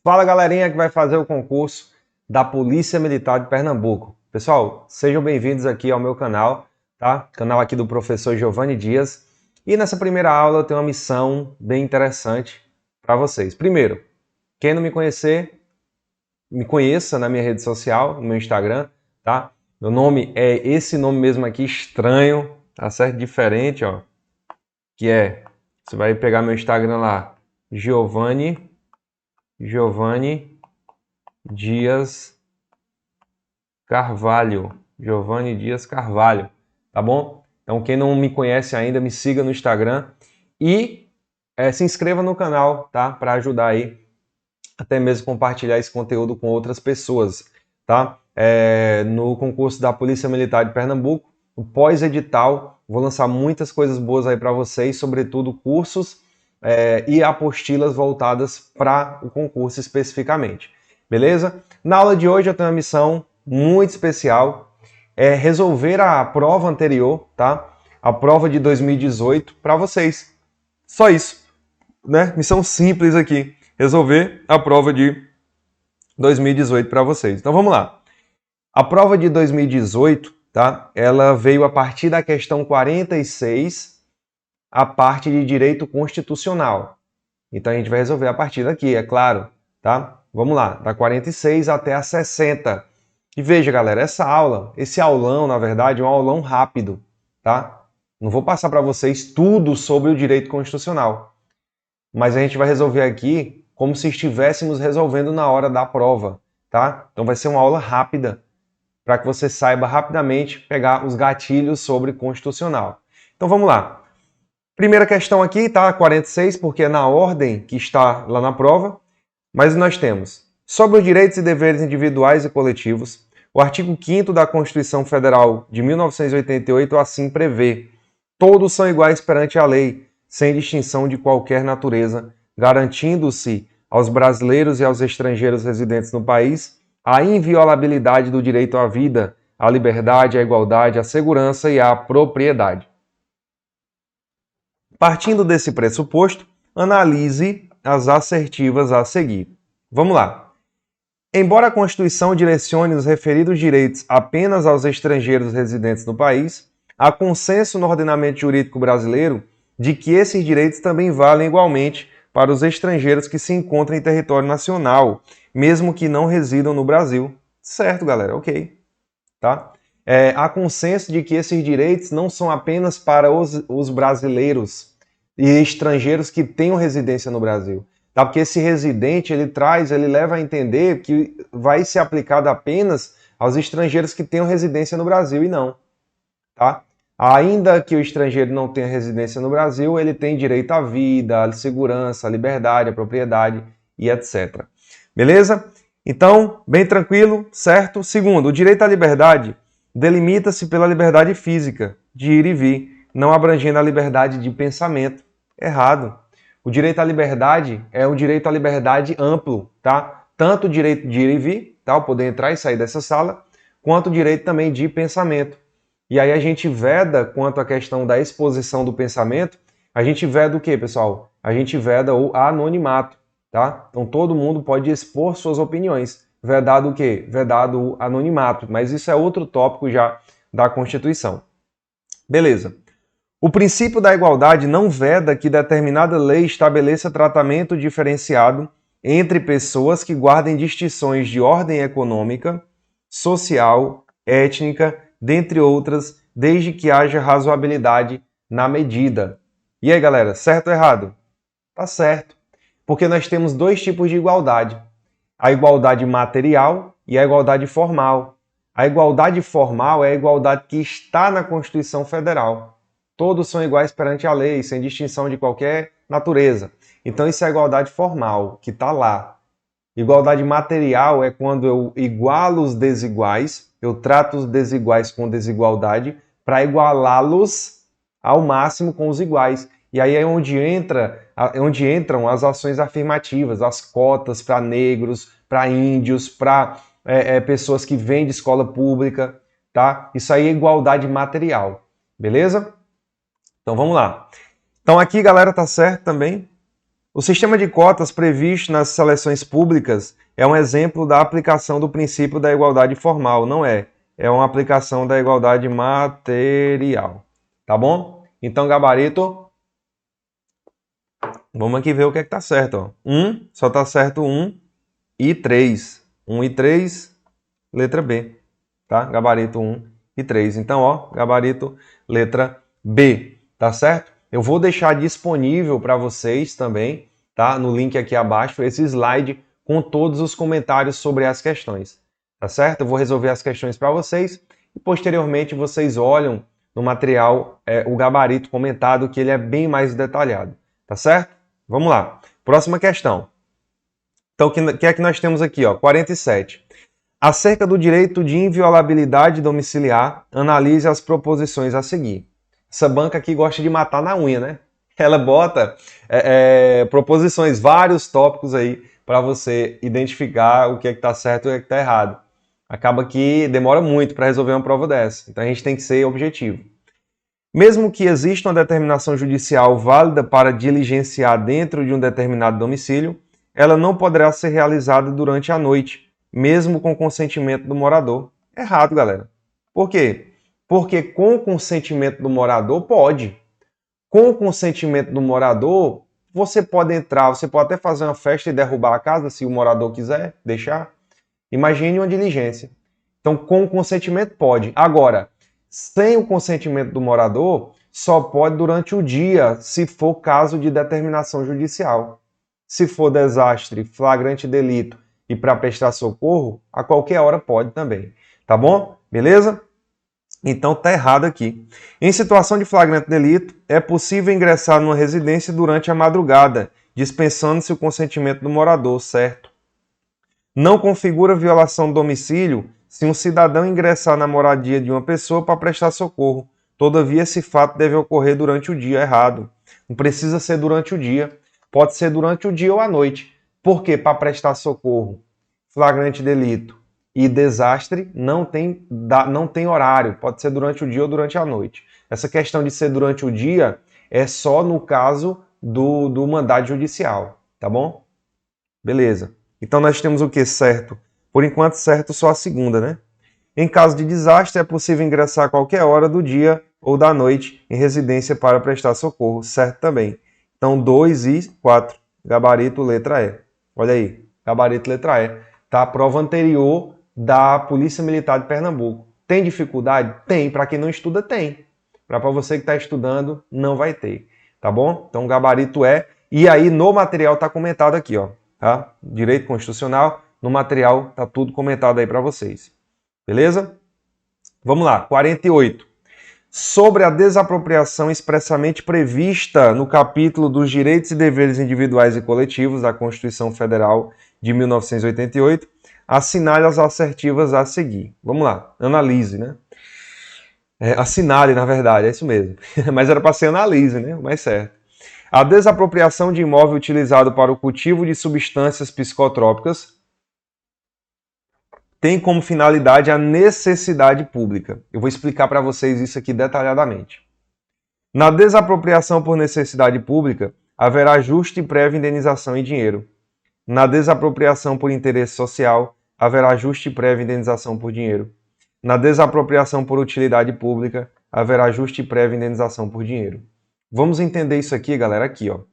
Fala galerinha que vai fazer o concurso da Polícia Militar de Pernambuco. Pessoal, sejam bem-vindos aqui ao meu canal, tá? Canal aqui do professor Giovanni Dias. E nessa primeira aula eu tenho uma missão bem interessante para vocês. Primeiro, quem não me conhecer, me conheça na minha rede social, no meu Instagram, tá? Meu nome é esse nome mesmo aqui, estranho, tá certo? Diferente, ó. Você vai pegar meu Instagram lá, Giovanni Dias Carvalho. Giovanni Dias Carvalho, tá bom? Então quem não me conhece ainda, me siga no Instagram e se inscreva no canal, tá? Para ajudar aí, até mesmo compartilhar esse conteúdo com outras pessoas, tá? No concurso da Polícia Militar de Pernambuco, o pós-edital, vou lançar muitas coisas boas aí para vocês, sobretudo cursos e apostilas voltadas para o concurso especificamente, beleza? Na aula de hoje eu tenho uma missão muito especial, é resolver a prova anterior, tá? A prova de 2018 para vocês. Só isso, né? Missão simples aqui, resolver a prova de 2018 para vocês. Então vamos lá. A prova de 2018, tá? Ela veio a partir da questão 46, a parte de direito constitucional. Então a gente vai resolver a partir daqui, é claro, tá? Vamos lá, da 46 até a 60. E veja, galera, esse aulão, na verdade, é um aulão rápido, tá? Não vou passar para vocês tudo sobre o direito constitucional, mas a gente vai resolver aqui como se estivéssemos resolvendo na hora da prova, tá? Então vai ser uma aula rápida, para que você saiba rapidamente pegar os gatilhos sobre constitucional. Então vamos lá. Primeira questão aqui, tá? 46, porque é na ordem que está lá na prova, mas nós temos sobre os direitos e deveres individuais e coletivos, o artigo 5º da Constituição Federal de 1988 assim prevê: todos são iguais perante a lei, sem distinção de qualquer natureza, garantindo-se aos brasileiros e aos estrangeiros residentes no país a inviolabilidade do direito à vida, à liberdade, à igualdade, à segurança e à propriedade. Partindo desse pressuposto, analise as assertivas a seguir. Vamos lá. Embora a Constituição direcione os referidos direitos apenas aos estrangeiros residentes no país, há consenso no ordenamento jurídico brasileiro de que esses direitos também valem igualmente para os estrangeiros que se encontram em território nacional, mesmo que não residam no Brasil. Certo, galera, ok. Tá? Há consenso de que esses direitos não são apenas para os brasileiros e estrangeiros que tenham residência no Brasil. Tá? Porque esse residente, ele leva a entender que vai ser aplicado apenas aos estrangeiros que tenham residência no Brasil e não. Tá? Ainda que o estrangeiro não tenha residência no Brasil, ele tem direito à vida, à segurança, à liberdade, à propriedade e etc. Beleza? Então, bem tranquilo, certo? Segundo, o direito à liberdade delimita-se pela liberdade física de ir e vir, não abrangendo a liberdade de pensamento. Errado. O direito à liberdade é um direito à liberdade amplo, tá? Tanto o direito de ir e vir, tá? O poder entrar e sair dessa sala, quanto o direito também de pensamento. E aí a gente veda, quanto à questão da exposição do pensamento, a gente veda o quê, pessoal? A gente veda o anonimato, tá? Então todo mundo pode expor suas opiniões. Vedado o quê? Vedado o anonimato. Mas isso é outro tópico já da Constituição. Beleza. O princípio da igualdade não veda que determinada lei estabeleça tratamento diferenciado entre pessoas que guardem distinções de ordem econômica, social, étnica, dentre outras, desde que haja razoabilidade na medida. E aí, galera, certo ou errado? Tá certo. Porque nós temos dois tipos de igualdade: a igualdade material e a igualdade formal. A igualdade formal é a igualdade que está na Constituição Federal. Todos são iguais perante a lei, sem distinção de qualquer natureza. Então isso é a igualdade formal, que está lá. Igualdade material é quando eu igualo os desiguais, eu trato os desiguais com desigualdade para igualá-los ao máximo com os iguais. E aí é onde entram as ações afirmativas, as cotas para negros, para índios, para pessoas que vêm de escola pública, tá? Isso aí é igualdade material, beleza? Então vamos lá. Então aqui, galera, tá certo também. O sistema de cotas previsto nas seleções públicas é um exemplo da aplicação do princípio da igualdade formal, não é? É uma aplicação da igualdade material, tá bom? Então, gabarito, vamos aqui ver o que é que tá certo, ó. Só tá certo 1 e 3. 1 e 3, letra B, tá? Gabarito 1 e 3. Então, ó, gabarito letra B, tá certo? Eu vou deixar disponível para vocês também, tá? No link aqui abaixo, esse slide com todos os comentários sobre as questões, tá certo? Eu vou resolver as questões para vocês e posteriormente vocês olham no material o gabarito comentado, que ele é bem mais detalhado, tá certo? Vamos lá. Próxima questão. Então, o que é que nós temos aqui, ó? 47. Acerca do direito de inviolabilidade domiciliar, analise as proposições a seguir. Essa banca aqui gosta de matar na unha, né? Ela bota proposições, vários tópicos aí para você identificar o que é que está certo e o que é que está errado. Acaba que demora muito para resolver uma prova dessa. Então a gente tem que ser objetivo. Mesmo que exista uma determinação judicial válida para diligenciar dentro de um determinado domicílio, ela não poderá ser realizada durante a noite, mesmo com consentimento do morador. Errado, galera. Por quê? Porque com o consentimento do morador, pode. Com o consentimento do morador, você pode entrar, você pode até fazer uma festa e derrubar a casa, se o morador quiser deixar. Imagine uma diligência. Então, com o consentimento, pode. Agora, sem o consentimento do morador, só pode durante o dia, se for caso de determinação judicial. Se for desastre, flagrante delito e para prestar socorro, a qualquer hora pode também. Tá bom? Beleza? Então tá errado aqui. Em situação de flagrante delito, é possível ingressar numa residência durante a madrugada, dispensando-se o consentimento do morador, certo? Não configura violação do domicílio se um cidadão ingressar na moradia de uma pessoa para prestar socorro. Todavia, esse fato deve ocorrer durante o dia, errado. Não precisa ser durante o dia. Pode ser durante o dia ou à noite. Por quê? Para prestar socorro, flagrante delito e desastre não tem horário. Pode ser durante o dia ou durante a noite. Essa questão de ser durante o dia é só no caso do mandado judicial, tá bom? Beleza. Então nós temos o que certo? Por enquanto certo só a segunda, né? Em caso de desastre é possível ingressar a qualquer hora do dia ou da noite em residência para prestar socorro, certo também. Então 2 e 4, gabarito letra E. Olha aí, gabarito letra E. Tá? Prova anterior da Polícia Militar de Pernambuco. Tem dificuldade? Tem. Para quem não estuda, tem. Para você que está estudando, não vai ter. Tá bom? Então gabarito E. E aí no material está comentado aqui, ó. Tá? Direito Constitucional, no material tá tudo comentado aí para vocês. Beleza? Vamos lá, 48. Sobre a desapropriação expressamente prevista no capítulo dos direitos e deveres individuais e coletivos da Constituição Federal de 1988, assinale as assertivas a seguir. Vamos lá, analise, né? Assinale, na verdade, é isso mesmo. Mas era para ser analise, né? Mais certo. A desapropriação de imóvel utilizado para o cultivo de substâncias psicotrópicas tem como finalidade a necessidade pública. Eu vou explicar para vocês isso aqui detalhadamente. Na desapropriação por necessidade pública, haverá justa e prévia indenização em dinheiro. Na desapropriação por interesse social, haverá justa e prévia indenização por dinheiro. Na desapropriação por utilidade pública, haverá justa e prévia indenização por dinheiro. Vamos entender isso aqui, galera, aqui, ó. O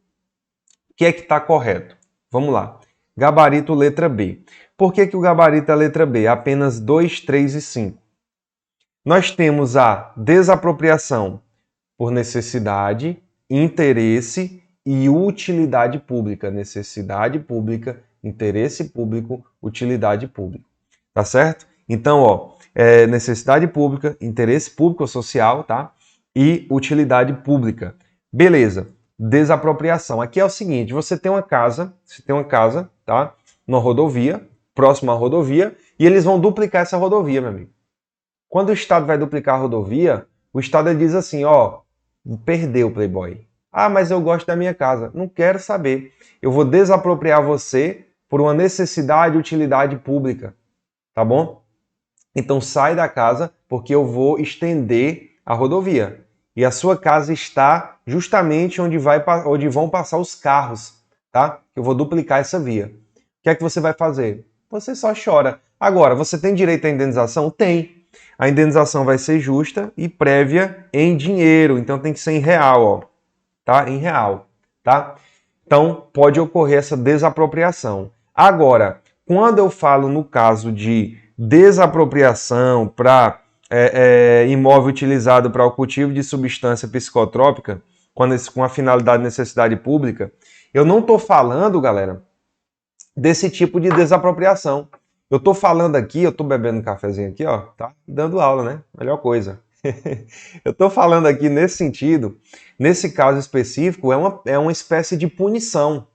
que é que está correto? Vamos lá. Gabarito letra B. Por que o gabarito é a letra B? Apenas 2, 3 e 5. Nós temos a desapropriação por necessidade, interesse e utilidade pública. Necessidade pública, interesse público, utilidade pública. Tá certo? Então, ó, necessidade pública, interesse público ou social, tá? E utilidade pública. Beleza. Desapropriação. Aqui é o seguinte, você tem uma casa, tá? Numa rodovia, próximo à rodovia, e eles vão duplicar essa rodovia, meu amigo. Quando o Estado vai duplicar a rodovia, o Estado diz assim, ó, perdeu, Playboy. Ah, mas eu gosto da minha casa. Não quero saber. Eu vou desapropriar você por uma necessidade e utilidade pública, tá bom? Então sai da casa porque eu vou estender a rodovia. E a sua casa está justamente onde vão passar os carros, tá? Eu vou duplicar essa via. O que é que você vai fazer? Você só chora. Agora, você tem direito à indenização? Tem. A indenização vai ser justa e prévia em dinheiro. Então tem que ser em real, ó. Tá? Em real, tá? Então pode ocorrer essa desapropriação. Agora, quando eu falo no caso de desapropriação para imóvel utilizado para o cultivo de substância psicotrópica, com a finalidade de necessidade pública, eu não estou falando, galera, desse tipo de desapropriação. Eu estou falando aqui, eu estou bebendo um cafezinho aqui, ó, tá? Dando aula, né? Melhor coisa. Eu estou falando aqui nesse sentido, nesse caso específico, é uma espécie de punição.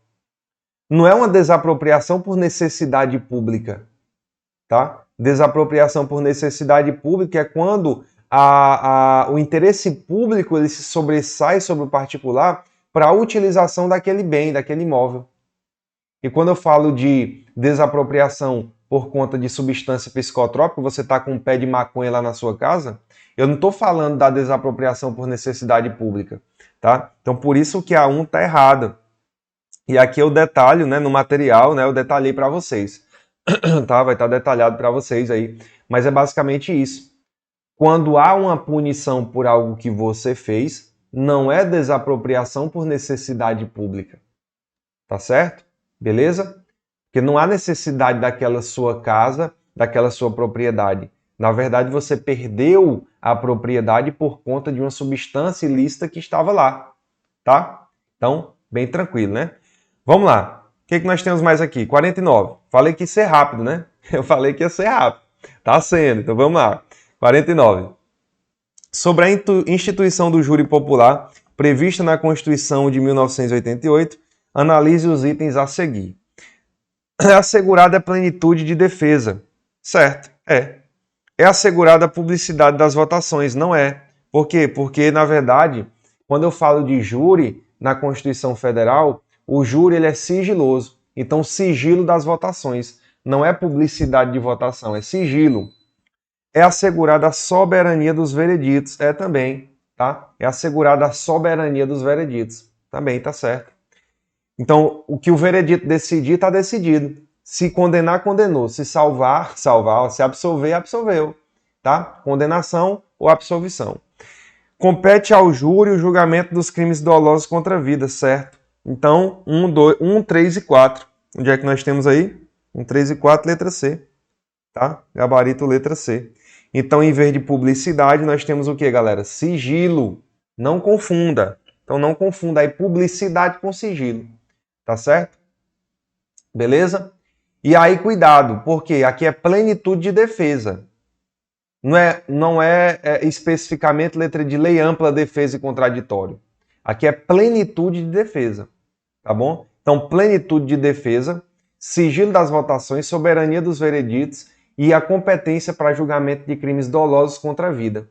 Não é uma desapropriação por necessidade pública, tá? Desapropriação por necessidade pública é quando o interesse público ele se sobressai sobre o particular para a utilização daquele bem, daquele imóvel. E quando eu falo de desapropriação por conta de substância psicotrópica, você está com um pé de maconha lá na sua casa, eu não estou falando da desapropriação por necessidade pública, tá? Então, por isso que a 1 está errada. E aqui eu detalho, né, no material, né, eu detalhei para vocês, tá? Vai estar detalhado para vocês aí. Mas é basicamente isso. Quando há uma punição por algo que você fez, não é desapropriação por necessidade pública. Tá certo? Beleza? Porque não há necessidade daquela sua casa, daquela sua propriedade. Na verdade, você perdeu a propriedade por conta de uma substância ilícita que estava lá. Tá? Então, bem tranquilo, né? Vamos lá. O que nós temos mais aqui? 49. Falei que ia ser rápido, né? Eu falei que ia ser rápido. Tá sendo. Então, vamos lá. 49. Sobre a instituição do júri popular, prevista na Constituição de 1988, analise os itens a seguir. É assegurada a plenitude de defesa. Certo, é. É assegurada a publicidade das votações. Não é. Por quê? Porque, na verdade, quando eu falo de júri na Constituição Federal, o júri ele é sigiloso. Então, sigilo das votações. Não é publicidade de votação, é sigilo. É assegurada a soberania dos vereditos. É também, tá? É assegurada a soberania dos vereditos. Também, tá certo. Então, o que o veredito decidir, está decidido. Se condenar, condenou. Se salvar, salvar. Se absolver, absolveu. Tá? Condenação ou absolvição. Compete ao júri o julgamento dos crimes dolosos contra a vida, certo? Então, 1, 3 e 4. Onde é que nós temos aí? 1, 3 e 4, letra C. Tá? Gabarito, letra C. Então, em vez de publicidade, nós temos o que, galera? Sigilo. Não confunda. Então, não confunda aí publicidade com sigilo. Tá certo? Beleza? E aí, cuidado, porque aqui é plenitude de defesa. Não é especificamente letra de lei ampla, defesa e contraditório. Aqui é plenitude de defesa. Tá bom? Então, plenitude de defesa, sigilo das votações, soberania dos vereditos e a competência para julgamento de crimes dolosos contra a vida.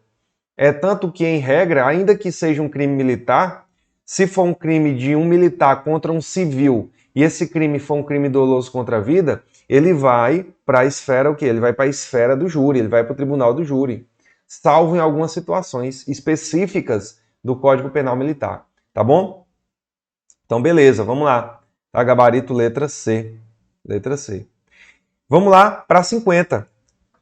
É tanto que, em regra, ainda que seja um crime militar, se for um crime de um militar contra um civil e esse crime for um crime doloso contra a vida, ele vai para a esfera o quê? Ele vai para a esfera do júri, ele vai para o tribunal do júri, salvo em algumas situações específicas do Código Penal Militar, tá bom? Então, beleza, vamos lá. Tá, gabarito letra C. Letra C. Vamos lá para 50.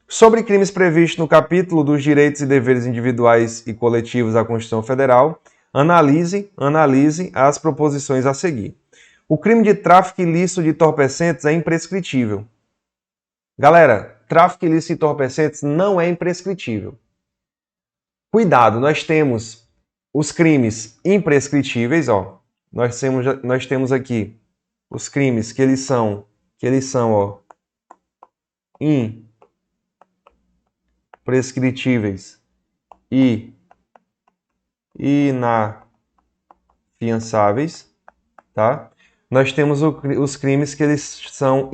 Sobre crimes previstos no capítulo dos direitos e deveres individuais e coletivos da Constituição Federal, analise as proposições a seguir. O crime de tráfico ilícito de entorpecentes é imprescritível. Galera, tráfico ilícito de entorpecentes não é imprescritível. Cuidado, nós temos os crimes imprescritíveis, ó. Nós temos aqui os crimes que eles são, ó, imprescritíveis e inafiançáveis, tá? Nós temos os crimes que eles são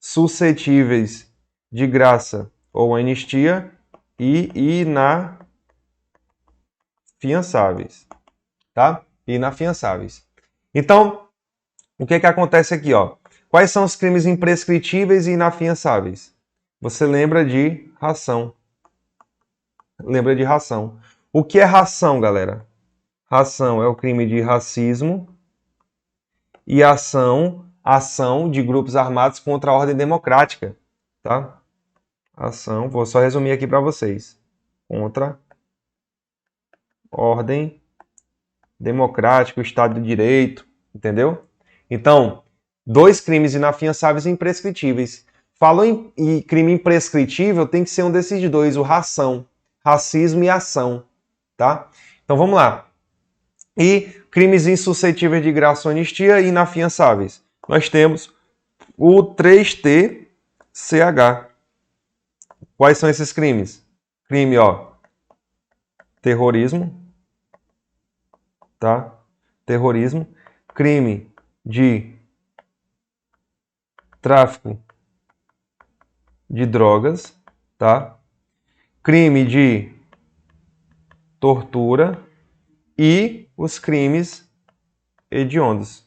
insuscetíveis de graça ou anistia e inafiançáveis, tá? Inafiançáveis. Então, o que acontece aqui, ó? Quais são os crimes imprescritíveis e inafiançáveis? Você lembra de ração. Lembra de ração. O que é ração, galera? Ração é o crime de racismo e ação de grupos armados contra a ordem democrática, tá? Ação, vou só resumir aqui para vocês. Contra ordem democrática, o Estado de Direito, entendeu? Então, 2 crimes inafiançáveis e imprescritíveis. Falou em crime imprescritível, tem que ser um desses 2, o racismo e ação, tá? Então vamos lá. E crimes insuscetíveis de graça ou anistia e inafiançáveis. Nós temos o 3TCH. Quais são esses crimes? Crime, terrorismo, tá? Terrorismo, crime de tráfico de drogas, tá? Crime de tortura e os crimes hediondos,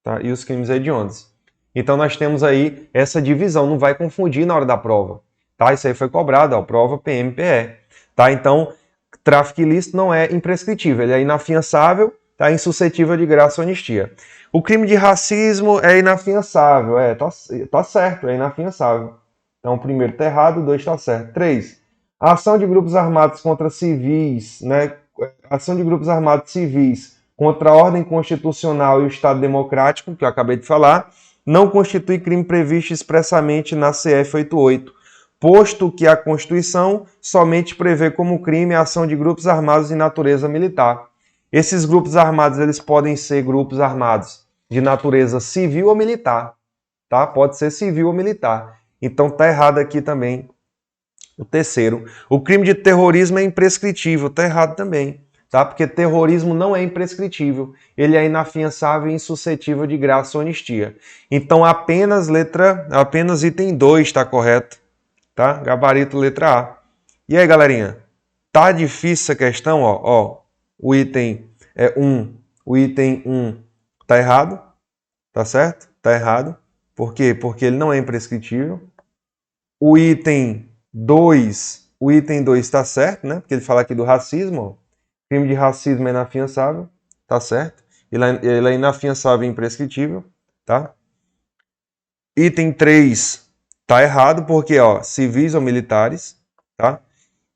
tá? E os crimes hediondos. Então nós temos aí essa divisão, não vai confundir na hora da prova, tá? Isso aí foi cobrado, prova PMPE, tá? Então, tráfico ilícito não é imprescritível, ele é inafiançável, tá? Insuscetível de graça ou anistia. O crime de racismo é inafiançável, tá certo, é inafiançável. Então, o primeiro tá errado, o 2 tá certo. 3. A ação de grupos armados contra civis, né? Ação de grupos armados civis contra a ordem constitucional e o Estado democrático, que eu acabei de falar, não constitui crime previsto expressamente na CF 88, posto que a Constituição somente prevê como crime a ação de grupos armados de natureza militar. Esses grupos armados, eles podem ser grupos armados de natureza civil ou militar, tá? Pode ser civil ou militar. Então tá errado aqui também o terceiro. O crime de terrorismo é imprescritível, tá errado também, tá? Porque terrorismo não é imprescritível, ele é inafiançável e insuscetível de graça ou anistia. Então apenas item 2 está correto, tá? Gabarito letra A. E aí, galerinha? Tá difícil essa questão, o item 1 tá errado, tá certo? Tá errado. Por quê? Porque ele não é imprescritível. O item 2 está certo, né? Porque ele fala aqui do racismo, crime de racismo é inafiançável, tá certo? Ele é inafiançável e imprescritível, tá? Item 3 tá errado, porque, civis ou militares, tá?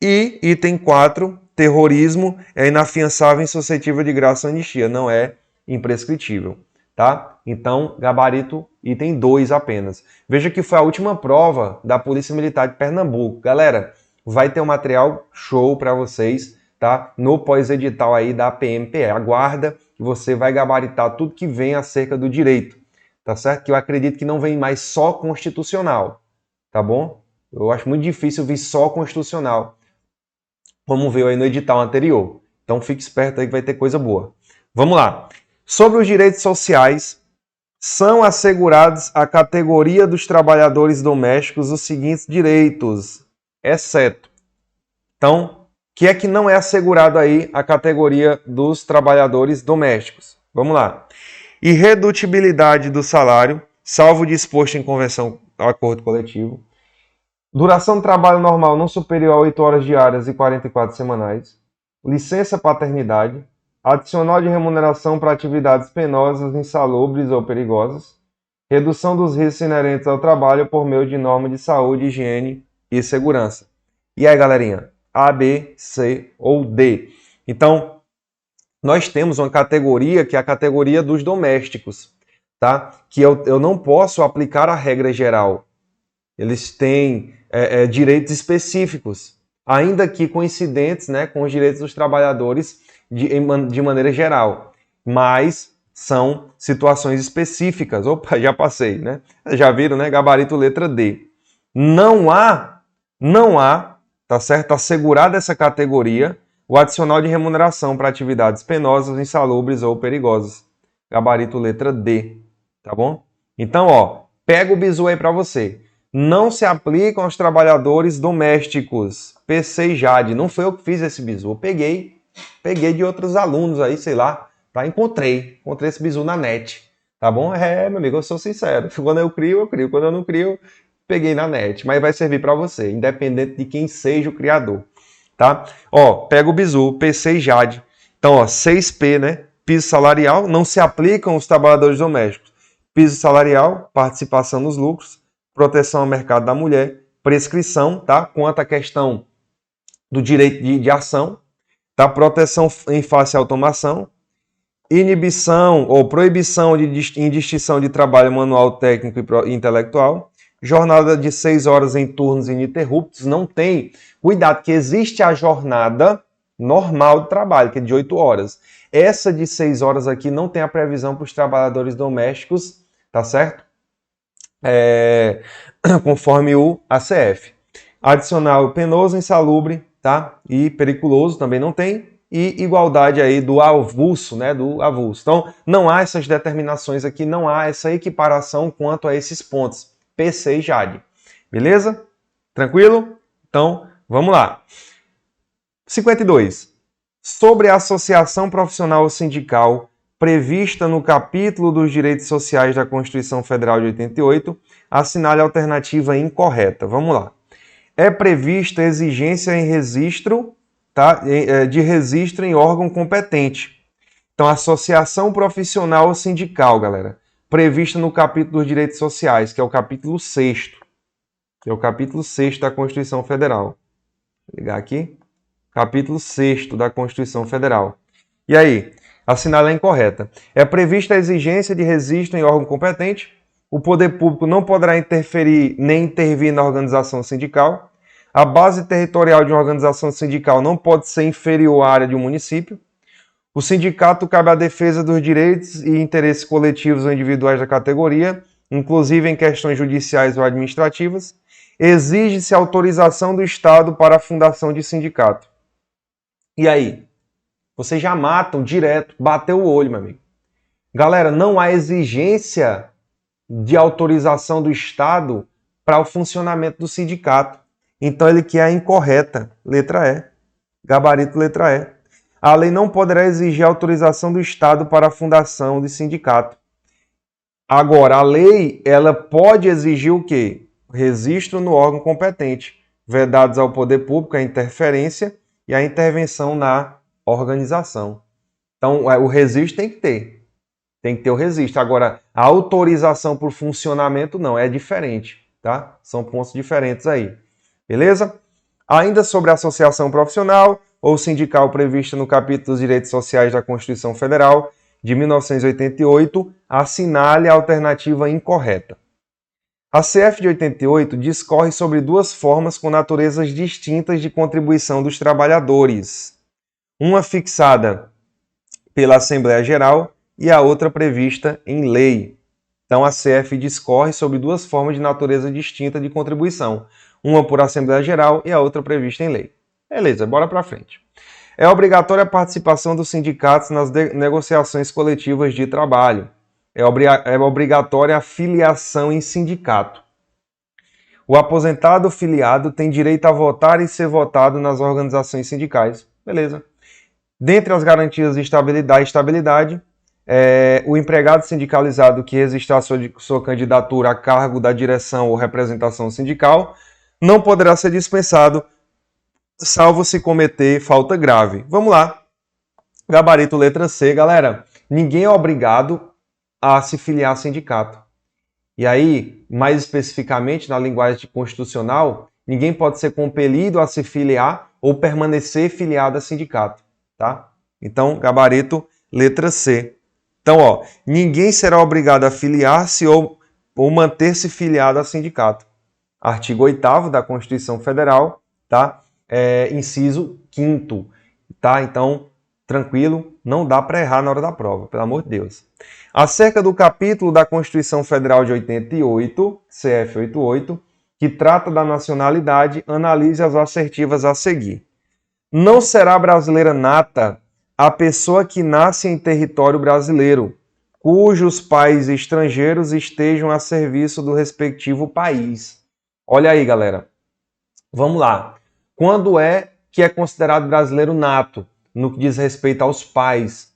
E item 4, terrorismo é inafiançável e insuscetível de graça ou anistia, não é imprescritível, tá? Então, gabarito item 2 apenas. Veja que foi a última prova da Polícia Militar de Pernambuco. Galera, vai ter um material show para vocês, tá? No pós-edital aí da PMPE. Aguarda que você vai gabaritar tudo que vem acerca do direito, tá certo? Que eu acredito que não vem mais só constitucional, tá bom? Eu acho muito difícil vir só constitucional, como veio aí no edital anterior. Então fique esperto aí que vai ter coisa boa. Vamos lá. Sobre os direitos sociais, são assegurados à categoria dos trabalhadores domésticos os seguintes direitos, exceto. Então, o que é que não é assegurado aí à categoria dos trabalhadores domésticos? Vamos lá. Irredutibilidade do salário, salvo disposto em convenção ou acordo coletivo. Duração de trabalho normal não superior a 8 horas diárias e 44 semanais. Licença paternidade. Adicional de remuneração para atividades penosas, insalubres ou perigosas. Redução dos riscos inerentes ao trabalho por meio de normas de saúde, higiene e segurança. E aí, galerinha? A, B, C ou D. Então, nós temos uma categoria que é a categoria dos domésticos, tá? Que eu não posso aplicar a regra geral. Eles têm direitos específicos, ainda que coincidentes, né, com os direitos dos trabalhadores de maneira geral, mas são situações específicas. Opa, já passei, né? Já viram, né? Gabarito letra D. Não há, tá certo? Assegurada essa categoria, o adicional de remuneração para atividades penosas, insalubres ou perigosas. Gabarito letra D, tá bom? Então, pega o bizu aí para você. Não se aplicam aos trabalhadores domésticos. PC e Jade. Não foi eu que fiz esse bizu. Eu peguei de outros alunos aí, sei lá. Tá? Encontrei esse bizu na net. Tá bom? Meu amigo, eu sou sincero. Quando eu crio, eu crio. Quando eu não crio, peguei na net. Mas vai servir para você, independente de quem seja o criador. Tá? Pega o bizu, PC e Jade. Então, 6P, né? piso salarial, não se aplicam aos trabalhadores domésticos. Piso salarial, participação nos lucros, proteção ao mercado da mulher, prescrição, tá? Quanto à questão do direito de ação, tá? Proteção em face à automação, inibição ou proibição de indistinção de trabalho manual, técnico e intelectual, jornada de 6 horas em turnos ininterruptos, não tem. Cuidado, que existe a jornada normal de trabalho, que é de 8 horas. Essa de 6 horas aqui não tem a previsão para os trabalhadores domésticos, tá certo? Conforme o ACF. Adicional penoso, insalubre, tá? E periculoso também não tem. E igualdade aí do avulso, né? Do avulso. Então, não há essas determinações aqui, não há essa equiparação quanto a esses pontos. PC e JAD. Beleza? Tranquilo? Então, vamos lá. 52. Sobre a associação profissional ou sindical prevista no capítulo dos direitos sociais da Constituição Federal de 88, assinale a alternativa incorreta. Vamos lá. É prevista exigência em registro, tá? De registro em órgão competente. Então, associação profissional ou sindical, galera, prevista no capítulo dos direitos sociais, que é o capítulo 6º. Que é o capítulo 6º da Constituição Federal. Vou ligar aqui. Capítulo 6º da Constituição Federal. E aí? Assinala a incorreta. É prevista a exigência de registro em órgão competente. O poder público não poderá interferir nem intervir na organização sindical. A base territorial de uma organização sindical não pode ser inferior à área de um município. O sindicato cabe à defesa dos direitos e interesses coletivos ou individuais da categoria, inclusive em questões judiciais ou administrativas. Exige-se autorização do Estado para a fundação de sindicato. E aí? Vocês já matam direto, bateu o olho, meu amigo. Galera, não há exigência de autorização do Estado para o funcionamento do sindicato. Então ele quer a incorreta, letra E. Gabarito, letra E. A lei não poderá exigir autorização do Estado para a fundação de sindicato. Agora, a lei, ela pode exigir o quê? Registro no órgão competente, vedados ao poder público a interferência e a intervenção na organização. Então, o registro tem que ter. Tem que ter o registro. Agora, a autorização por funcionamento não, é diferente, tá? São pontos diferentes aí. Beleza? Ainda sobre a associação profissional ou sindical prevista no capítulo dos direitos sociais da Constituição Federal de 1988, assinale a alternativa incorreta. A CF de 88 discorre sobre duas formas com naturezas distintas de contribuição dos trabalhadores. Uma fixada pela Assembleia Geral e a outra prevista em lei. Então, a CF discorre sobre duas formas de natureza distinta de contribuição. Uma por Assembleia Geral e a outra prevista em lei. Beleza, bora para frente. É obrigatória a participação dos sindicatos nas negociações coletivas de trabalho. É obrigatória a filiação em sindicato. O aposentado filiado tem direito a votar e ser votado nas organizações sindicais. Beleza. Dentre as garantias de estabilidade, o empregado sindicalizado que registrar sua candidatura a cargo da direção ou representação sindical não poderá ser dispensado, salvo se cometer falta grave. Vamos lá. Gabarito letra C, galera. Ninguém é obrigado a se filiar a sindicato. E aí, mais especificamente na linguagem constitucional, ninguém pode ser compelido a se filiar ou permanecer filiado a sindicato, tá? Então, gabarito letra C. Então, ó, ninguém será obrigado a filiar-se ou manter-se filiado a sindicato. Artigo 8º da Constituição Federal, tá? Inciso 5º, tá? Então, tranquilo, não dá para errar na hora da prova, pelo amor de Deus. Acerca do capítulo da Constituição Federal de 88, CF 88, que trata da nacionalidade, analise as assertivas a seguir. Não será brasileira nata a pessoa que nasce em território brasileiro, cujos pais estrangeiros estejam a serviço do respectivo país. Olha aí, galera. Vamos lá. Quando é que é considerado brasileiro nato, no que diz respeito aos pais?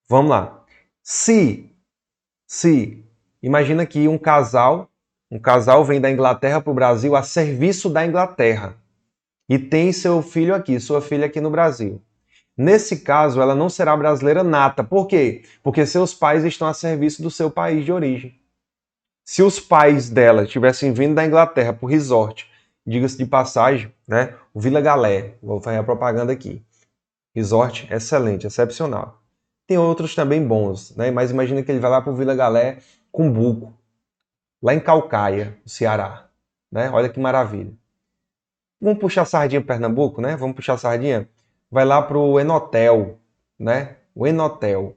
Vamos lá. Se, imagina que um casal vem da Inglaterra para o Brasil a serviço da Inglaterra e tem seu filho aqui, sua filha aqui no Brasil. Nesse caso, ela não será brasileira nata. Por quê? Porque seus pais estão a serviço do seu país de origem. Se os pais dela tivessem vindo da Inglaterra para o resort, diga-se de passagem, né? O Vila Galé, vou fazer a propaganda aqui. Resort excelente, excepcional. Tem outros também bons, né? Mas imagina que ele vai lá para o Vila Galé Cumbuco, lá em Calcaia, no Ceará, né? Olha que maravilha. Vamos puxar a sardinha para Pernambuco, né? Vamos puxar a sardinha. Vai lá para o Enotel, né? O Enotel.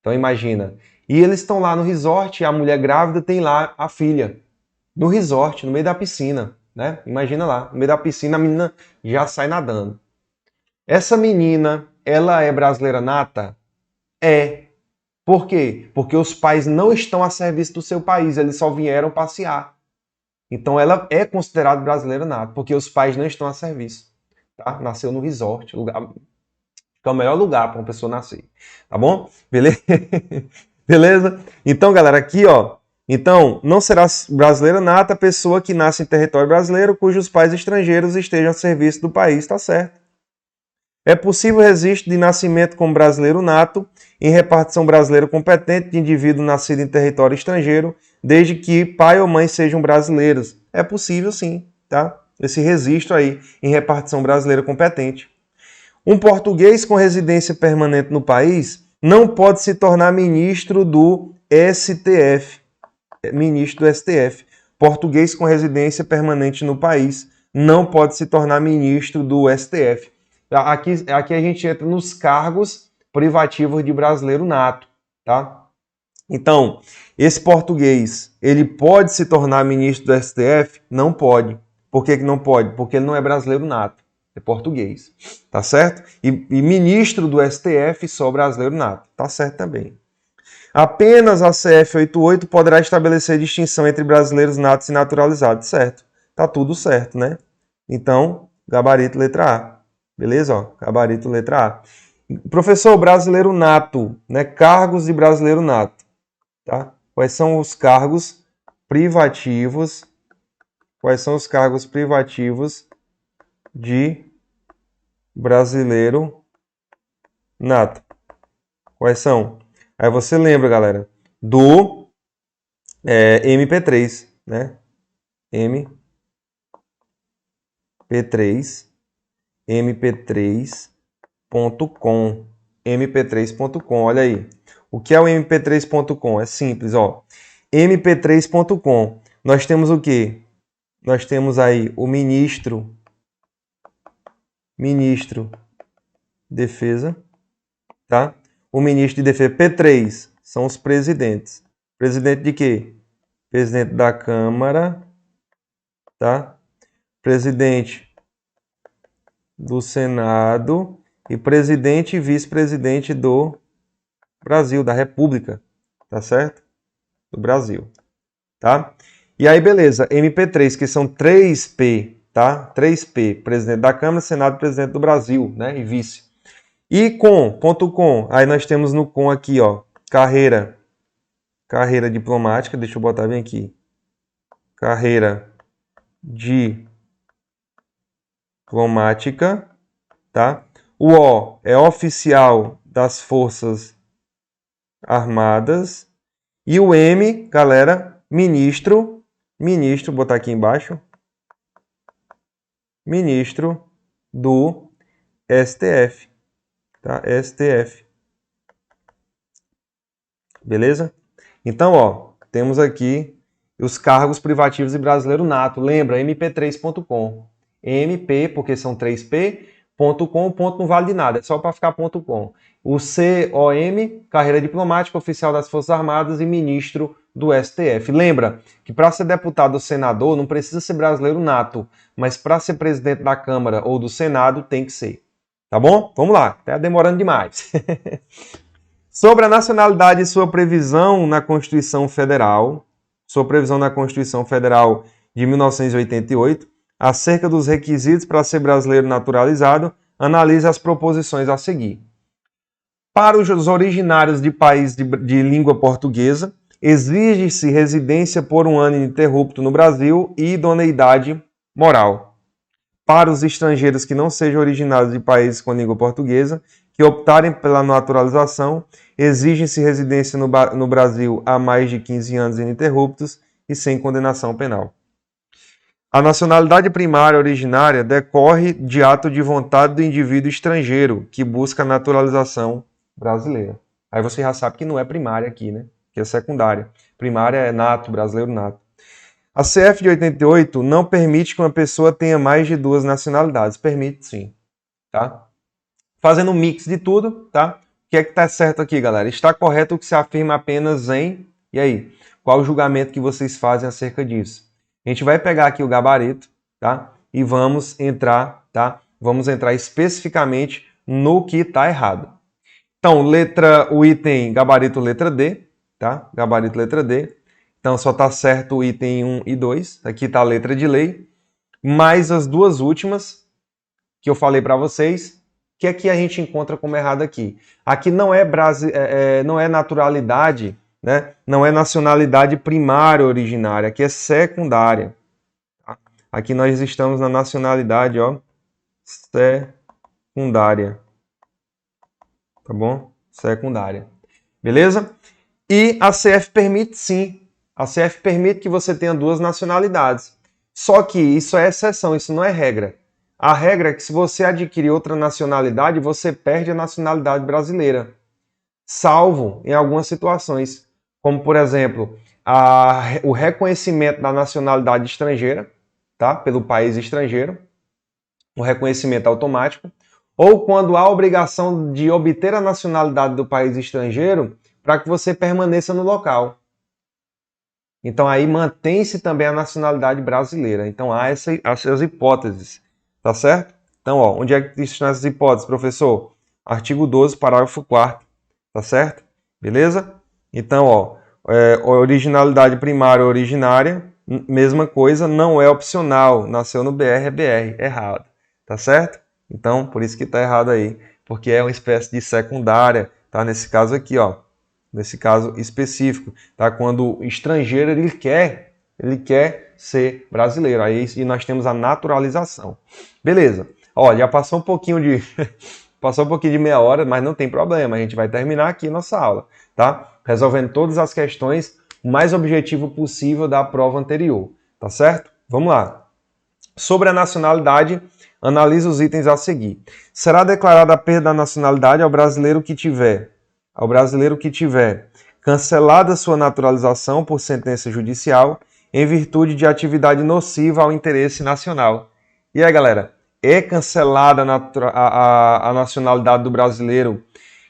Então imagina. E eles estão lá no resort, e a mulher grávida tem lá a filha. No resort, no meio da piscina, né? Imagina lá, no meio da piscina a menina já sai nadando. Essa menina, ela é brasileira nata? É. Por quê? Porque os pais não estão a serviço do seu país, eles só vieram passear. Então ela é considerada brasileira nata, porque os pais não estão a serviço. Tá? Nasceu no resort, lugar, que é o melhor lugar para uma pessoa nascer. Tá bom? Beleza? Beleza? Então, galera, aqui, ó. Então, não será brasileira nata a pessoa que nasce em território brasileiro cujos pais estrangeiros estejam a serviço do país, tá certo? É possível registro de nascimento como brasileiro nato em repartição brasileira competente de indivíduo nascido em território estrangeiro, desde que pai ou mãe sejam brasileiros. É possível sim, tá? Esse registro aí em repartição brasileira competente. Um português com residência permanente no país não pode se tornar ministro do STF. Ministro do STF. Português com residência permanente no país não pode se tornar ministro do STF. Aqui a gente entra nos cargos privativos de brasileiro nato, tá? Então, esse português, ele pode se tornar ministro do STF? Não pode. Por que não pode? Porque ele não é brasileiro nato, é português, tá certo? E ministro do STF só brasileiro nato, tá certo também. Apenas a CF 88 poderá estabelecer distinção entre brasileiros natos e naturalizados, certo? Tá tudo certo, né? Então, gabarito letra A. Beleza? Ó, gabarito letra A. Professor, brasileiro nato, né? Cargos de brasileiro nato, tá? Quais são os cargos privativos? Quais são os cargos privativos de brasileiro nato? Quais são? Aí você lembra, galera, do MP3, né? MP3.com. MP3.com, olha aí. O que é o MP3.com? É simples, ó. MP3.com. Nós temos o quê? Nós temos aí o ministro Defesa, tá? O ministro de Defesa. P3 são os presidentes. Presidente de quê? Presidente da Câmara, tá? Presidente do Senado e presidente e vice-presidente do Brasil, da República, tá certo? Do Brasil, tá? E aí, beleza, MP3, que são 3P, tá? 3P, presidente da Câmara, Senado, presidente do Brasil, né? E vice. E ponto com, aí nós temos no com aqui, ó, carreira diplomática, deixa eu botar bem aqui. Carreira diplomática, tá? O O é oficial das Forças Armadas. E o M, galera, ministro, vou botar aqui embaixo. Ministro do STF, tá? STF. Beleza? Então, ó, temos aqui os cargos privativos de brasileiro nato. Lembra, mp3.com. MP, porque são 3P, .com, ponto não vale de nada, é só para ficar .com. O COM, carreira diplomática, oficial das Forças Armadas e ministro do STF. Lembra que para ser deputado ou senador não precisa ser brasileiro nato, mas para ser presidente da Câmara ou do Senado tem que ser. Tá bom? Vamos lá, tá demorando demais. Sobre a nacionalidade e sua previsão na Constituição Federal, de 1988, acerca dos requisitos para ser brasileiro naturalizado, analise as proposições a seguir. Para os originários de país de língua portuguesa, exige-se residência por um ano ininterrupto no Brasil e idoneidade moral. para os estrangeiros que não sejam originários de países com língua portuguesa, que optarem pela naturalização, exigem-se residência no Brasil há mais de 15 anos ininterruptos e sem condenação penal. A nacionalidade primária originária decorre de ato de vontade do indivíduo estrangeiro que busca a naturalização brasileira. Aí você já sabe que não é primária aqui, né? Que é secundária. Primária é nato, brasileiro nato. A CF de 88 não permite que uma pessoa tenha mais de 2 nacionalidades. Permite sim, tá? Fazendo um mix de tudo, tá? O que é que tá certo aqui, galera? Está correto o que se afirma apenas em... E aí? Qual o julgamento que vocês fazem acerca disso? A gente vai pegar aqui o gabarito, tá? E vamos entrar, tá? Vamos entrar especificamente no que está errado. Então, o item gabarito letra D, tá? Gabarito letra D. Então, só está certo o item 1 e 2. Aqui está a letra de lei. Mais as duas últimas que eu falei para vocês, que aqui a gente encontra como errado aqui. Aqui não é, não é naturalidade, né? Não é nacionalidade primária originária, aqui é secundária. Tá? Aqui nós estamos na nacionalidade, ó, secundária. Tá bom? Secundária. Beleza? E a CF permite sim. A CF permite que você tenha 2 nacionalidades. Só que isso é exceção, isso não é regra. A regra é que se você adquirir outra nacionalidade, você perde a nacionalidade brasileira. Salvo em algumas situações. Como, por exemplo, o reconhecimento da nacionalidade estrangeira, tá? Pelo país estrangeiro. O reconhecimento automático. Ou quando há a obrigação de obter a nacionalidade do país estrangeiro para que você permaneça no local. Então aí mantém-se também a nacionalidade brasileira. Então há essas hipóteses, tá certo? Então, ó, onde é que estão essas hipóteses, professor? Artigo 12, parágrafo 4º, tá certo? Beleza? Então, ó, originalidade primária ou originária, mesma coisa, não é opcional. Nasceu no BR, é BR, errado, tá certo? Então, por isso que tá errado aí, porque é uma espécie de secundária, tá? Nesse caso aqui, ó. Nesse caso específico, tá? Quando o estrangeiro ele quer ser brasileiro, aí e nós temos a naturalização. Beleza. Ó, já passou um pouquinho de meia hora, mas não tem problema, a gente vai terminar aqui nossa aula, tá? Resolvendo todas as questões o mais objetivo possível da prova anterior, tá certo? Vamos lá. Sobre a nacionalidade, analise os itens a seguir. Será declarada a perda da nacionalidade ao brasileiro que tiver cancelada sua naturalização por sentença judicial em virtude de atividade nociva ao interesse nacional. E aí, galera, é cancelada a nacionalidade do brasileiro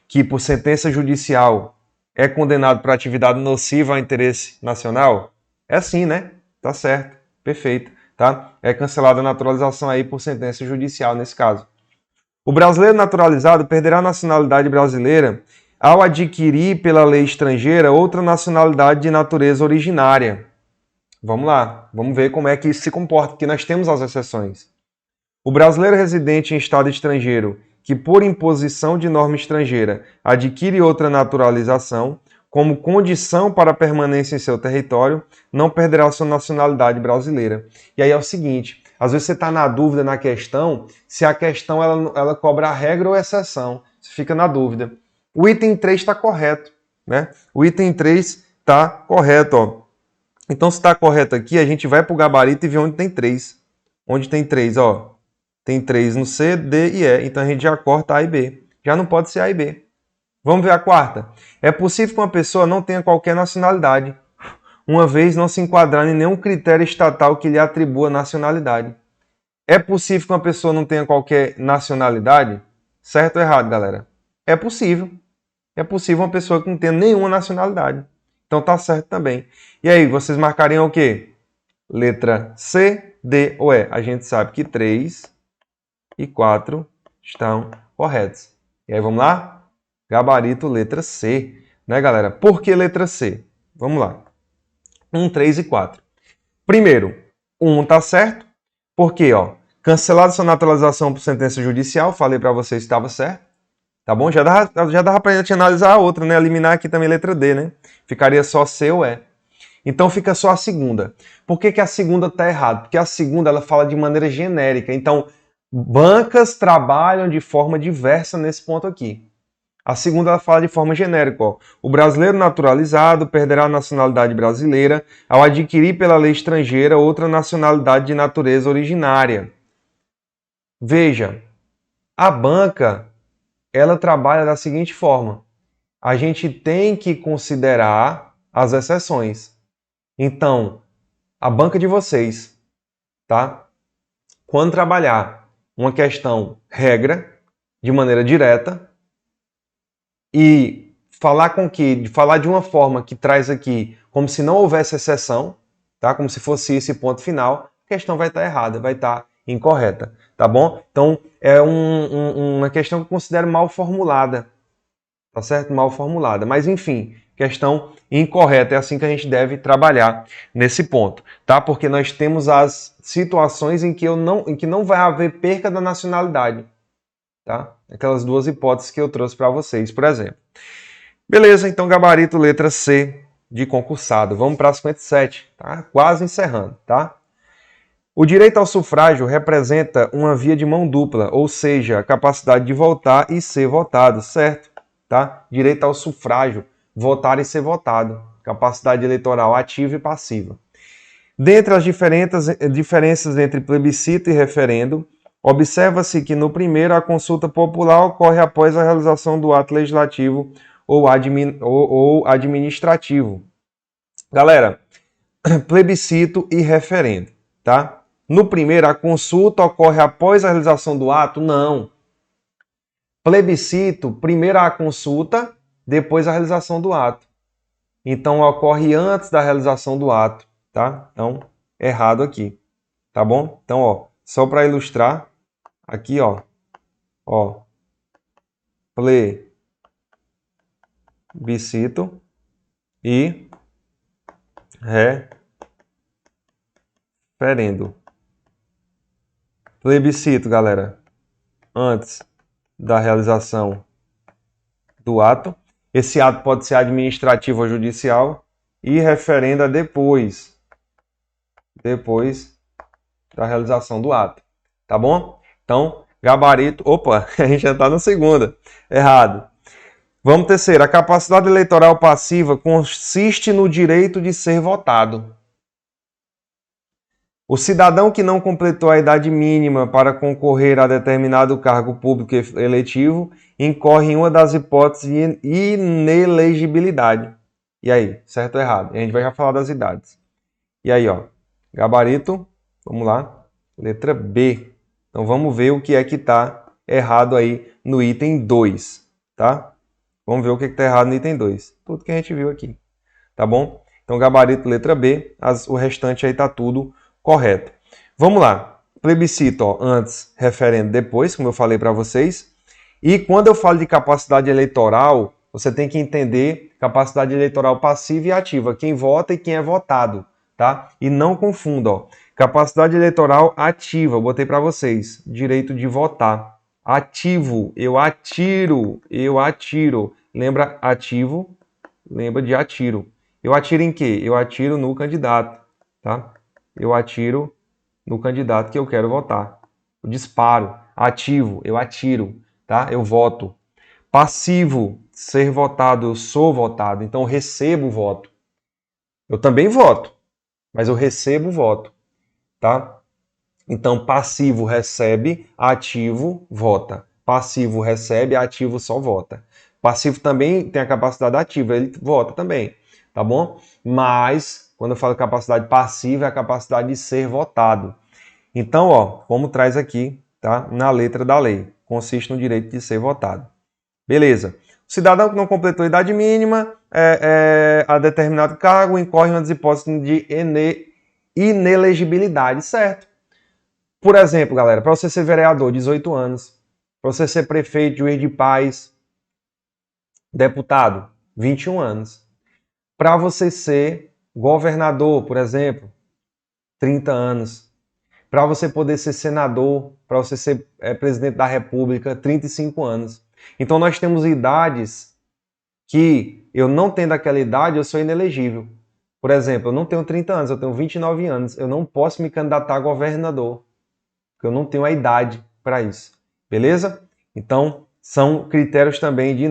que, por sentença judicial, é condenado por atividade nociva ao interesse nacional? É sim, né? Tá certo. Perfeito. Tá? É cancelada a naturalização aí por sentença judicial nesse caso. O brasileiro naturalizado perderá a nacionalidade brasileira ao adquirir pela lei estrangeira outra nacionalidade de natureza originária. Vamos lá, vamos ver como é que isso se comporta, porque nós temos as exceções. O brasileiro residente em estado estrangeiro, que por imposição de norma estrangeira adquire outra naturalização, como condição para a permanência em seu território, não perderá sua nacionalidade brasileira. E aí é o seguinte, às vezes você está na dúvida na questão, se a questão ela cobra a regra ou a exceção, você fica na dúvida. O item 3 está correto, né? O item 3 está correto, ó. Então, se está correto aqui, a gente vai para o gabarito e vê onde tem 3. Onde tem 3, ó. Tem 3 no C, D e E. Então, a gente já corta A e B. Já não pode ser A e B. Vamos ver a quarta. É possível que uma pessoa não tenha qualquer nacionalidade, uma vez não se enquadrar em nenhum critério estatal que lhe atribua nacionalidade. É possível que uma pessoa não tenha qualquer nacionalidade? Certo ou errado, galera? É possível. É possível uma pessoa que não tenha nenhuma nacionalidade. Então tá certo também. E aí, vocês marcariam o quê? Letra C, D ou E? A gente sabe que 3 e 4 estão corretos. E aí, vamos lá? Gabarito letra C. Né, galera? Por que letra C? Vamos lá. 1, 3 e 4. Primeiro, 1 tá certo. Por quê? Ó, cancelada sua naturalização por sentença judicial. Falei para vocês que estava certo. Tá bom? Já dava pra gente analisar a outra, né? Eliminar aqui também letra D, né? Ficaria só C ou E. Então fica só a segunda. Por que a segunda está errada? Porque a segunda ela fala de maneira genérica. Então, bancas trabalham de forma diversa nesse ponto aqui. A segunda ela fala de forma genérica. Ó. O brasileiro naturalizado perderá a nacionalidade brasileira ao adquirir pela lei estrangeira outra nacionalidade de natureza originária. Veja, a banca ela trabalha da seguinte forma. A gente tem que considerar as exceções. Então, a banca de vocês, tá? Quando trabalhar uma questão regra, de maneira direta, e falar de uma forma que traz aqui como se não houvesse exceção, tá? Como se fosse esse ponto final, a questão vai estar errada, vai estar incorreta, tá bom? Então, é uma questão que eu considero mal formulada, tá certo? Mal formulada, mas enfim, questão incorreta, é assim que a gente deve trabalhar nesse ponto, tá? Porque nós temos as situações em que não vai haver perca da nacionalidade, tá? Aquelas duas hipóteses que eu trouxe para vocês, por exemplo. Beleza, então gabarito letra C de concursado. Vamos para a 57, tá? Quase encerrando, tá? O direito ao sufrágio representa uma via de mão dupla, ou seja, a capacidade de votar e ser votado, certo? Tá? Direito ao sufrágio, votar e ser votado. Capacidade eleitoral ativa e passiva. Dentre as diferenças entre plebiscito e referendo, observa-se que no primeiro a consulta popular ocorre após a realização do ato legislativo ou administrativo. Galera, plebiscito e referendo, tá? No primeiro, a consulta ocorre após a realização do ato? Não. Plebiscito, primeiro a consulta, depois a realização do ato. Então, ocorre antes da realização do ato, tá? Então, errado aqui, tá bom? Então, ó, só para ilustrar, aqui, ó, plebiscito e referendo. Plebiscito, galera, antes da realização do ato. Esse ato pode ser administrativo ou judicial e referenda depois da realização do ato, tá bom? Então, gabarito, opa, a gente já está na segunda, errado. Vamos terceiro, a capacidade eleitoral passiva consiste no direito de ser votado. O cidadão que não completou a idade mínima para concorrer a determinado cargo público eletivo incorre em uma das hipóteses de inelegibilidade. E aí, certo ou errado? E a gente vai já falar das idades. E aí, ó, gabarito, vamos lá, letra B. Então vamos ver o que é que está errado aí no item 2, tá? Vamos ver o que está errado no item 2. Tudo que a gente viu aqui, tá bom? Então gabarito, letra B, o restante aí está tudo correto. Vamos lá. Plebiscito, ó, antes, referendo depois, como eu falei para vocês. E quando eu falo de capacidade eleitoral, você tem que entender capacidade eleitoral passiva e ativa. Quem vota e quem é votado, tá? E não confunda, ó. Capacidade eleitoral ativa, eu botei para vocês. Direito de votar. Ativo, eu atiro. Lembra ativo? Lembra de atiro. Eu atiro em quê? Eu atiro no candidato, tá? Eu atiro no candidato que eu quero votar. Eu disparo. Ativo, eu atiro, tá? Eu voto. Passivo, ser votado, eu sou votado, então eu recebo o voto. Eu também voto, mas eu recebo o voto, tá? Então, passivo recebe, ativo vota. Passivo recebe, ativo só vota. Passivo também tem a capacidade ativa, ele vota também, tá bom? Mas quando eu falo capacidade passiva, é a capacidade de ser votado. Então, ó, como traz aqui, tá? Na letra da lei. Consiste no direito de ser votado. Beleza. O cidadão que não completou a idade mínima a determinado cargo incorre em uma das hipóteses de inelegibilidade, certo? Por exemplo, galera, para você ser vereador, 18 anos. Para você ser prefeito, juiz de paz, deputado, 21 anos. Para você ser governador, por exemplo, 30 anos. Para você poder ser senador, para você ser presidente da República, 35 anos. Então nós temos idades que eu não tendo aquela idade, eu sou inelegível. Por exemplo, eu não tenho 30 anos, eu tenho 29 anos. Eu não posso me candidatar a governador, porque eu não tenho a idade para isso. Beleza? Então, são critérios também de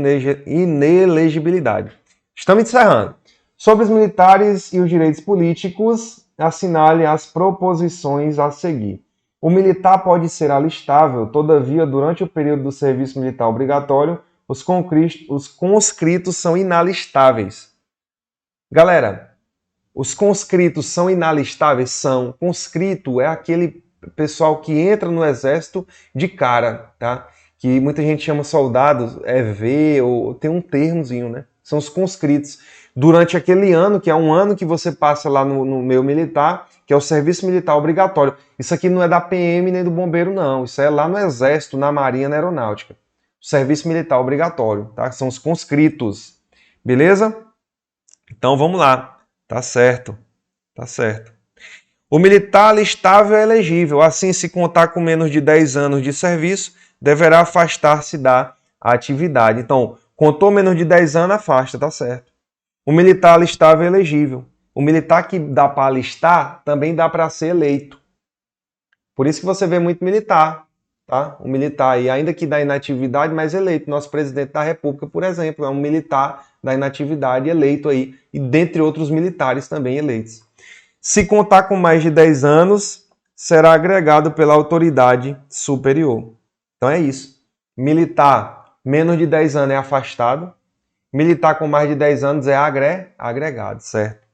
inelegibilidade. Estamos encerrando. Sobre os militares e os direitos políticos, assinale as proposições a seguir. O militar pode ser alistável, todavia, durante o período do serviço militar obrigatório, os conscritos são inalistáveis. Galera, os conscritos são inalistáveis? São. Conscrito é aquele pessoal que entra no exército de cara, tá? Que muita gente chama soldados, V, ou tem um termozinho, né? São os conscritos. Durante aquele ano, que é um ano que você passa lá no meio militar, que é o serviço militar obrigatório. Isso aqui não é da PM nem do bombeiro, não. Isso é lá no exército, na marinha, na aeronáutica. Serviço militar obrigatório, tá? São os conscritos. Beleza? Então vamos lá. Tá certo. Tá certo. O militar alistável é elegível. Assim, se contar com menos de 10 anos de serviço, deverá afastar-se da atividade. Então, contou menos de 10 anos, afasta, tá certo. O militar alistável é elegível. O militar que dá para alistar também dá para ser eleito. Por isso que você vê muito militar, tá? O militar aí, ainda que dá inatividade, mas eleito. Nosso presidente da República, por exemplo, é um militar da inatividade eleito aí, e dentre outros militares também eleitos. Se contar com mais de 10 anos, será agregado pela autoridade superior. Então é isso. Militar menos de 10 anos é afastado. Militar com mais de 10 anos é agregado, certo?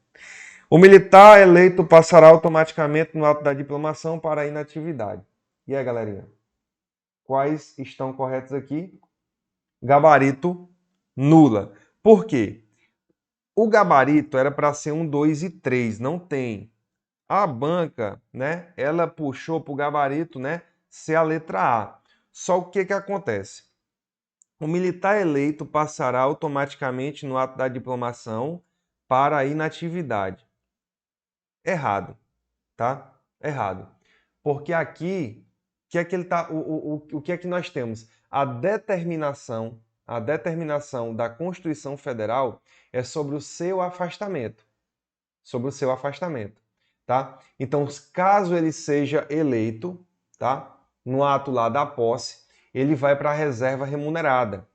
O militar eleito passará automaticamente no ato da diplomação para a inatividade. E aí, galerinha? Quais estão corretos aqui? Gabarito nula. Por quê? O gabarito era para ser 1, 2 e 3, não tem. A banca, né, ela puxou para o gabarito, né, ser a letra A. Só o que acontece? O militar eleito passará automaticamente no ato da diplomação para a inatividade. Errado, tá? Errado. Porque aqui, que é que ele tá, o que é que nós temos? A determinação da Constituição Federal é sobre o seu afastamento. Sobre o seu afastamento, tá? Então, caso ele seja eleito, tá? No ato lá da posse, ele vai para a reserva remunerada.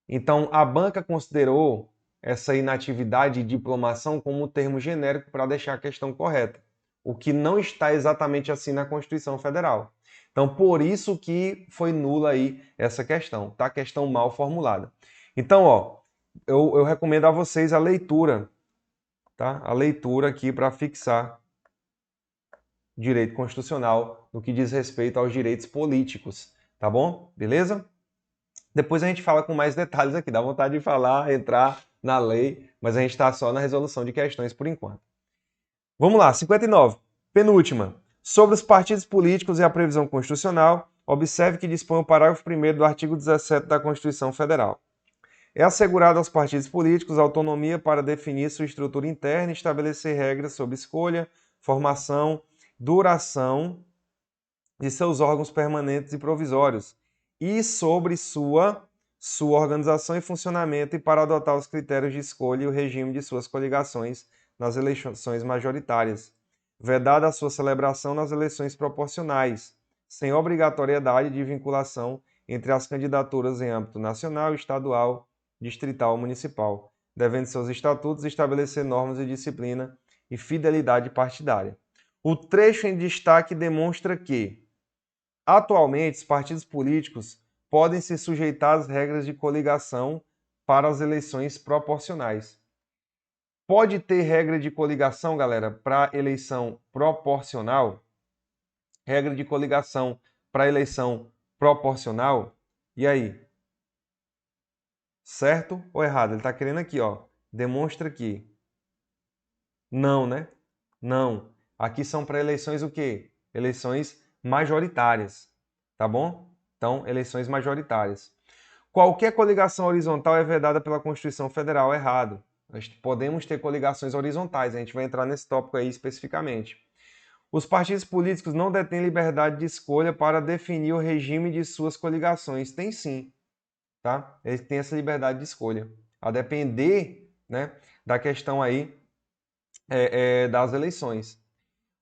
Então, a banca considerou essa inatividade e diplomação como um termo genérico para deixar a questão correta, o que não está exatamente assim na Constituição Federal. Então, por isso que foi nula aí essa questão, tá? Questão mal formulada. Então, ó, eu recomendo a vocês a leitura, tá? A leitura aqui para fixar direito constitucional no que diz respeito aos direitos políticos, tá bom? Beleza? Depois a gente fala com mais detalhes aqui, dá vontade de falar, entrar na lei, mas a gente está só na resolução de questões por enquanto. Vamos lá, 59. Penúltima. Sobre os partidos políticos e a previsão constitucional, observe que dispõe o parágrafo 1º do artigo 17 da Constituição Federal. É assegurada aos partidos políticos autonomia para definir sua estrutura interna e estabelecer regras sobre escolha, formação, duração de seus órgãos permanentes e provisórios e sobre sua organização e funcionamento e para adotar os critérios de escolha e o regime de suas coligações nas eleições majoritárias, vedada a sua celebração nas eleições proporcionais, sem obrigatoriedade de vinculação entre as candidaturas em âmbito nacional, estadual, distrital ou municipal, devendo seus estatutos estabelecer normas de disciplina e fidelidade partidária. O trecho em destaque demonstra que, atualmente, os partidos políticos podem se sujeitar às regras de coligação para as eleições proporcionais. Pode ter regra de coligação, galera, para eleição proporcional? Regra de coligação para eleição proporcional? E aí? Certo ou errado? Ele está querendo aqui, ó. Demonstra aqui. Não, né? Não. Aqui são para eleições o quê? Eleições majoritárias. Tá bom? Então, eleições majoritárias. Qualquer coligação horizontal é vedada pela Constituição Federal. Errado. Nós podemos ter coligações horizontais. A gente vai entrar nesse tópico aí especificamente. Os partidos políticos não detêm liberdade de escolha para definir o regime de suas coligações. Tem sim. Tá? Eles têm essa liberdade de escolha. A depender, né, da questão aí das eleições.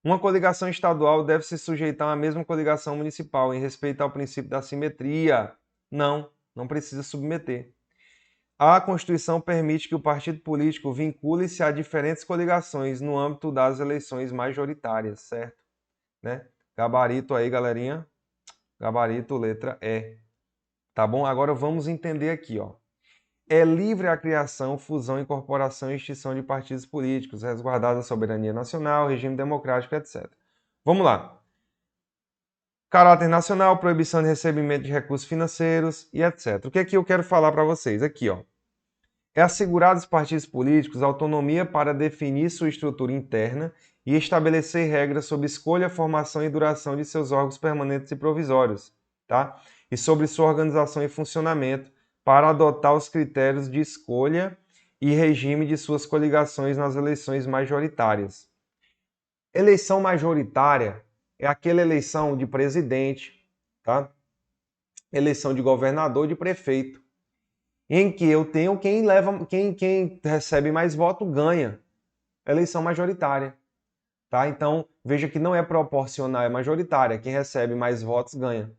Uma coligação estadual deve se sujeitar à mesma coligação municipal em respeito ao princípio da simetria. Não, não precisa submeter. A Constituição permite que o partido político vincule-se a diferentes coligações no âmbito das eleições majoritárias, certo? Né? Gabarito aí, galerinha. Gabarito, letra E. Tá bom? Agora vamos entender aqui, ó. É livre a criação, fusão, incorporação e extinção de partidos políticos, resguardada a soberania nacional, regime democrático, etc. Vamos lá. Caráter nacional, proibição de recebimento de recursos financeiros e etc. O que é que eu quero falar para vocês? Aqui, ó. É assegurado aos partidos políticos autonomia para definir sua estrutura interna e estabelecer regras sobre escolha, formação e duração de seus órgãos permanentes e provisórios, tá? E sobre sua organização e funcionamento, para adotar os critérios de escolha e regime de suas coligações nas eleições majoritárias. Eleição majoritária é aquela eleição de presidente, tá? Eleição de governador, de prefeito, em que eu tenho quem recebe mais voto ganha. Eleição majoritária, tá? Então, veja que não é proporcional, é majoritária. Quem recebe mais votos ganha.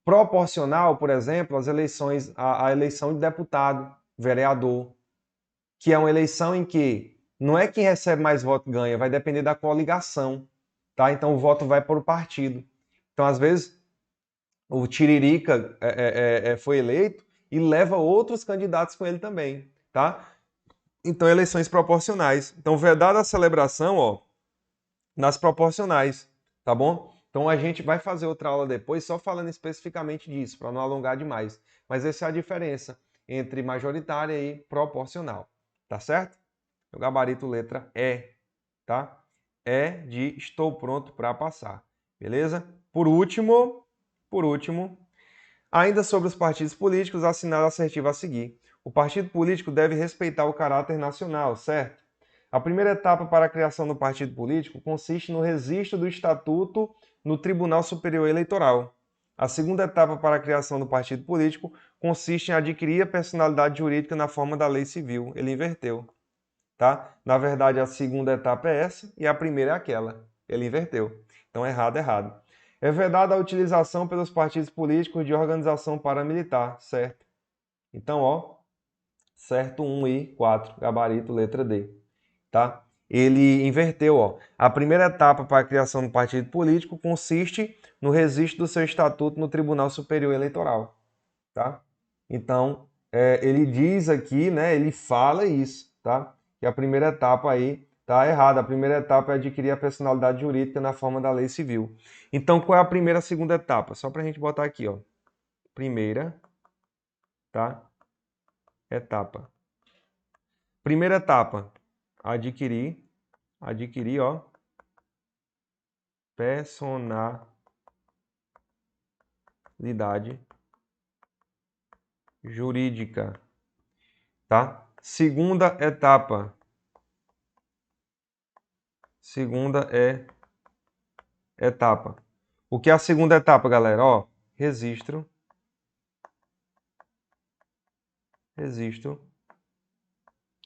Proporcional, por exemplo, as eleições, a eleição de deputado, vereador, que é uma eleição em que não é quem recebe mais voto ganha, vai depender da coligação, tá? Então o voto vai para o partido. Então, às vezes, o Tiririca foi eleito e leva outros candidatos com ele também, tá? Então, eleições proporcionais. Então, vedada a celebração, ó, nas proporcionais, tá bom? Então, a gente vai fazer outra aula depois só falando especificamente disso, para não alongar demais. Mas essa é a diferença entre majoritária e proporcional, tá certo? O gabarito letra E, tá? É de estou pronto para passar, beleza? Por último, ainda sobre os partidos políticos, assinala a assertiva a seguir. O partido político deve respeitar o caráter nacional, certo? A primeira etapa para a criação do partido político consiste no registro do estatuto no Tribunal Superior Eleitoral. A segunda etapa para a criação do partido político consiste em adquirir a personalidade jurídica na forma da lei civil. Ele inverteu, tá? Na verdade, a segunda etapa é essa e a primeira é aquela. Ele inverteu. Então, errado, errado. É vedada a utilização pelos partidos políticos de organização paramilitar, certo? Então, ó, certo 1 e 4, gabarito, letra D, tá? Ele inverteu, ó. A primeira etapa para a criação do partido político consiste no registro do seu estatuto no Tribunal Superior Eleitoral, tá? Então, ele diz aqui, né, ele fala isso, tá? Que a primeira etapa aí tá errada. A primeira etapa é adquirir a personalidade jurídica na forma da lei civil. Então, qual é a primeira e a segunda etapa? Só para a gente botar aqui, ó. Primeira, tá? Etapa. Primeira etapa, adquirir, ó, personalidade jurídica, tá? Segunda etapa. Etapa. O que é a segunda etapa, galera? Ó, registro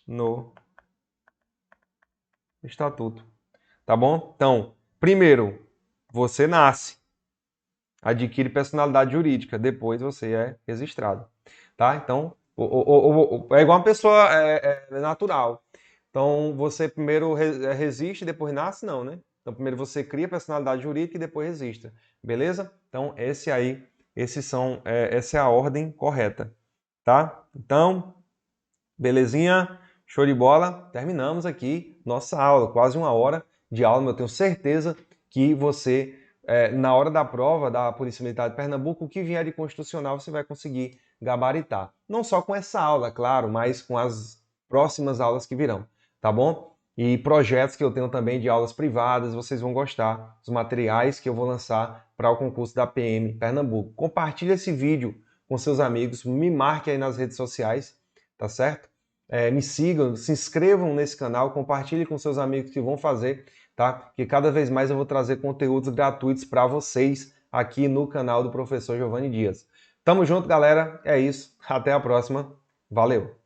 no estatuto. Tá bom? Então, primeiro, você nasce, adquire personalidade jurídica, depois você é registrado. Tá? Então, é igual uma pessoa natural. Então, você primeiro resiste e depois nasce? Não, né? Então, primeiro você cria personalidade jurídica e depois registra. Beleza? Então, essa é a ordem correta. Tá? Então, belezinha? Show de bola? Terminamos aqui nossa aula, quase uma hora de aula, mas eu tenho certeza que você, na hora da prova da Polícia Militar de Pernambuco, o que vier de constitucional você vai conseguir gabaritar. Não só com essa aula, claro, mas com as próximas aulas que virão, tá bom? E projetos que eu tenho também de aulas privadas, vocês vão gostar, os materiais que eu vou lançar para o concurso da PM Pernambuco. Compartilhe esse vídeo com seus amigos, me marque aí nas redes sociais, tá certo? Me sigam, se inscrevam nesse canal, compartilhem com seus amigos que vão fazer, tá? Que cada vez mais eu vou trazer conteúdos gratuitos para vocês aqui no canal do professor Giovanni Dias. Tamo junto, galera. É isso. Até a próxima. Valeu!